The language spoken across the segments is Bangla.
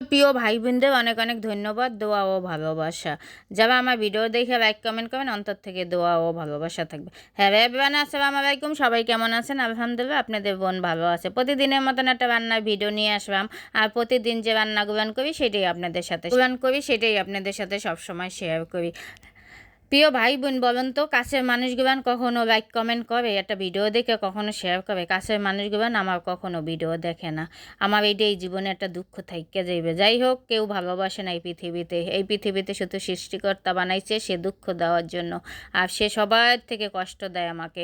প্রিয় ভাই বোনদের অনেক অনেক ধন্যবাদ, দোয়া ও ভালোবাসা। যারা আমার ভিডিও দেখে লাইক কমেন্ট করবেন, অন্তর থেকে দোয়া ও ভালোবাসা থাকবে। হ্যাঁ এভরিওয়ান, আসসালামু আলাইকুম। সবাই কেমন আছেন? আলহামদুলিল্লাহ, আপনাদের বোন ভালো আছে। প্রতিদিনের মতন একটা রান্নার ভিডিও নিয়ে আসলাম। আর প্রতিদিন যে রান্নাগুলো করি সেটাই আপনাদের সাথে সবসময় শেয়ার করি। প্রিয় ভাই বোন, বলেন তো, কাছের মানুষগুলান কখনো লাইক কমেন্ট করে, একটা ভিডিও দেখে কখনো শেয়ার করে? কাছের মানুষগুলান আমার কখনো ভিডিও দেখে না। আমার এই জীবনে একটা দুঃখ থাইকে যাইবে। যাই হোক, কেউ ভালোবাসে না এই পৃথিবীতে শুধু সৃষ্টিকর্তা বানাইছে সে দুঃখ দেওয়ার জন্য। আর সে সবার থেকে কষ্ট দেয় আমাকে।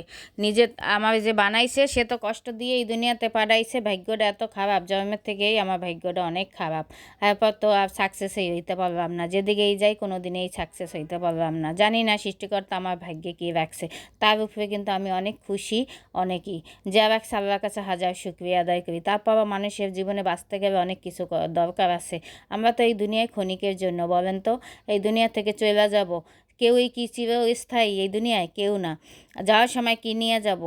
আমার যে বানাইছে সে তো কষ্ট দিয়ে এই দুনিয়াতে পাঠাইছে। ভাগ্যটা এত খারাপ, জন্মের থেকেই আমার ভাগ্যটা অনেক খারাপ। এরপর তো আর সাকসেসই হইতে পারলাম না। যেদিকেই যাই কোনো দিনেই সাকসেস হইতে পারলাম না। জানি না সৃষ্টিকর্তা আমার ভাগ্যে কী রাখছে। তার উপরে কিন্তু আমি অনেক খুশি, অনেকই। যা রাখছে আল্লাহর কাছে হাজার শুকরিয়া আদায় করি। তারপরও মানুষের জীবনে বাঁচতে গেলে অনেক কিছু দরকার আছে। আমরা তো এই দুনিয়ায় ক্ষণিকের জন্য, বলেন তো, এই দুনিয়া থেকে চলে যাব। কেউই কি চিরস্থায়ী এই দুনিয়ায়? কেউ না। যাওয়ার সময় কি নিয়ে যাব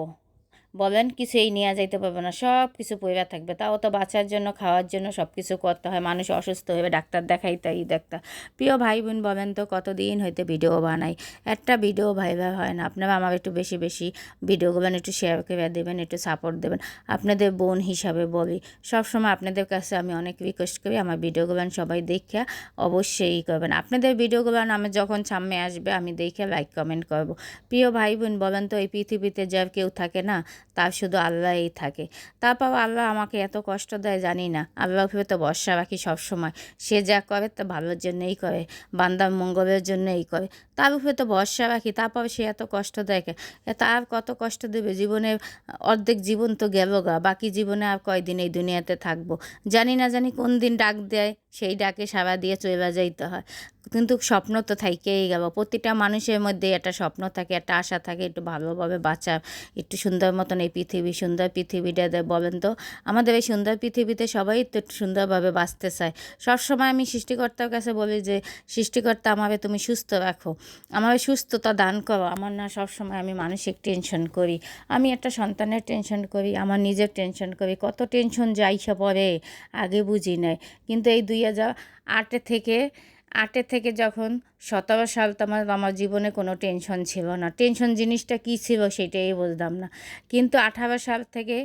বলেন? কিছুই নিয়ে যাইতে পারবে না, সব কিছু পইরা থাকবে। তাও তো বাঁচার জন্য, খাওয়ার জন্য সব কিছু করতে হয়। মানুষ অসুস্থ হয়ে ডাক্তার দেখাইতে ডাক্তার। প্রিয় ভাই বোন, বলেন তো, কতদিন হইতে ভিডিও বানাই, একটা ভিডিও ভাইরাল হয় না। আপনারা আমার একটু বেশি বেশি ভিডিওগুলো একটু শেয়ার করে দেবেন, একটু সাপোর্ট দেবেন। আপনাদের বোন হিসাবে বলি, সবসময় আপনাদের কাছে আমি অনেক রিকোয়েস্ট করি, আমার ভিডিওগুলো সবাই দেখে অবশ্যই করবেন। আপনাদের ভিডিওগুলো আমি যখন সামনে আসবে আমি দেখে লাইক কমেন্ট করব। প্রিয় ভাই বোন, বলেন তো, এই পৃথিবীতে যার কেউ থাকে না, তার শুধু আল্লাহই থাকে। তারপর আল্লাহ আমাকে এত কষ্ট দেয় জানি না। আল্লাহ উপরে তো ভরসা রাখি সবসময়। সে যা করে তা ভালোর জন্যই করে, বান্দার মঙ্গলের জন্যই করে। তার উপরে তো ভরসা রাখি, তারপর সে এত কষ্ট দেয়। তার কত কষ্ট দেবে? জীবনের অর্ধেক জীবন তো গেল গা, বাকি জীবনে আর কয়দিন এই দুনিয়াতে থাকবো জানি না। জানি কোন দিন ডাক দেয়, সেই ডাকে সাড়া দিয়ে চলে যাইতে হয়। কিন্তু স্বপ্ন তো থাইকেই গেল। প্রতিটা মানুষের মধ্যে একটা স্বপ্ন থাকে, একটা আশা থাকে, একটু ভালোভাবে বাঁচা, একটু সুন্দর মতন এই সুন্দর পৃথিবীটা বলেন তো, আমাদের এই সুন্দর পৃথিবীতে সবাই তো একটু সুন্দরভাবে বাঁচতে চায়। সবসময় আমি সৃষ্টিকর্তার কাছে বলি যে, সৃষ্টিকর্তা আমাকে তুমি সুস্থ রাখো, আমাকে সুস্থতা দান করো। আমার না সবসময় আমি মানসিক টেনশন করি, আমি একটা সন্তানের টেনশন করি, আমার নিজের টেনশন করি, কত টেনশন যাইছে পরে আগে বুঝি নাই। কিন্তু এই 2008 থেকে যখন 17 সাল, তো আমার জীবনে কোনো টেনশন ছিল না। টেনশন জিনিসটা কী ছিল সেটাই বুঝতাম না। কিন্তু 18 সাল থেকে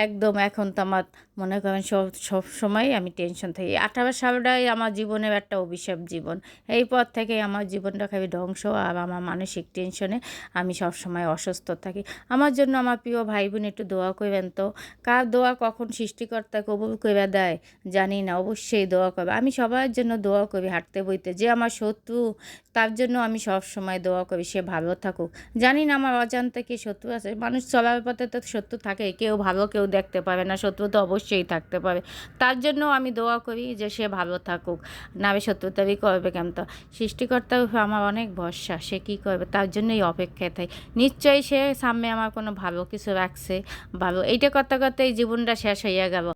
একদম এখন তো আমার মনে করেন সব সময় আমি টেনশন থাকি। 18 সালটাই আমার জীবনের একটা অভিশাপ জীবন। এই পর থেকে আমার জীবনটা খালি ধ্বংস, আর আমার মানসিক টেনশনে আমি সবসময় অসুস্থ থাকি। আমার জন্য আমার প্রিয় ভাই বোন একটু দোয়া করবেন তো। কার দোয়া কখন সৃষ্টিকর্তা কবুল করে দেয় জানি না, অবশ্যই দোয়া করবে। আমি সবার জন্য দোয়া করি, হাঁটতে বইতে। যে আমার শত্রু, তার জন্য আমি সব সময় দোয়া করি সে ভালো থাকুক। জানি না আমার অজান্তে কি শত্রু আছে। মানুষ চলার পথে তো শত্রু থাকে, কেউ ভালো কেউ দেখতে পাবে না, শত্রু তো অবশ্যই থাকতে পারে। তার জন্য আমি দোয়া করি যে সে ভালো থাকুক, না আমি শত্রুতারই করবে কেন? তো সৃষ্টিকর্তার উপর আমার অনেক ভরসা, সে কী করবে তার জন্যই অপেক্ষায় থাকি। নিশ্চয়ই সে সামনে আমার কোনো ভালো কিছু রাখছে। ভালো এইটা করতে করতে এই জীবনটা শেষ হইয়া গেল।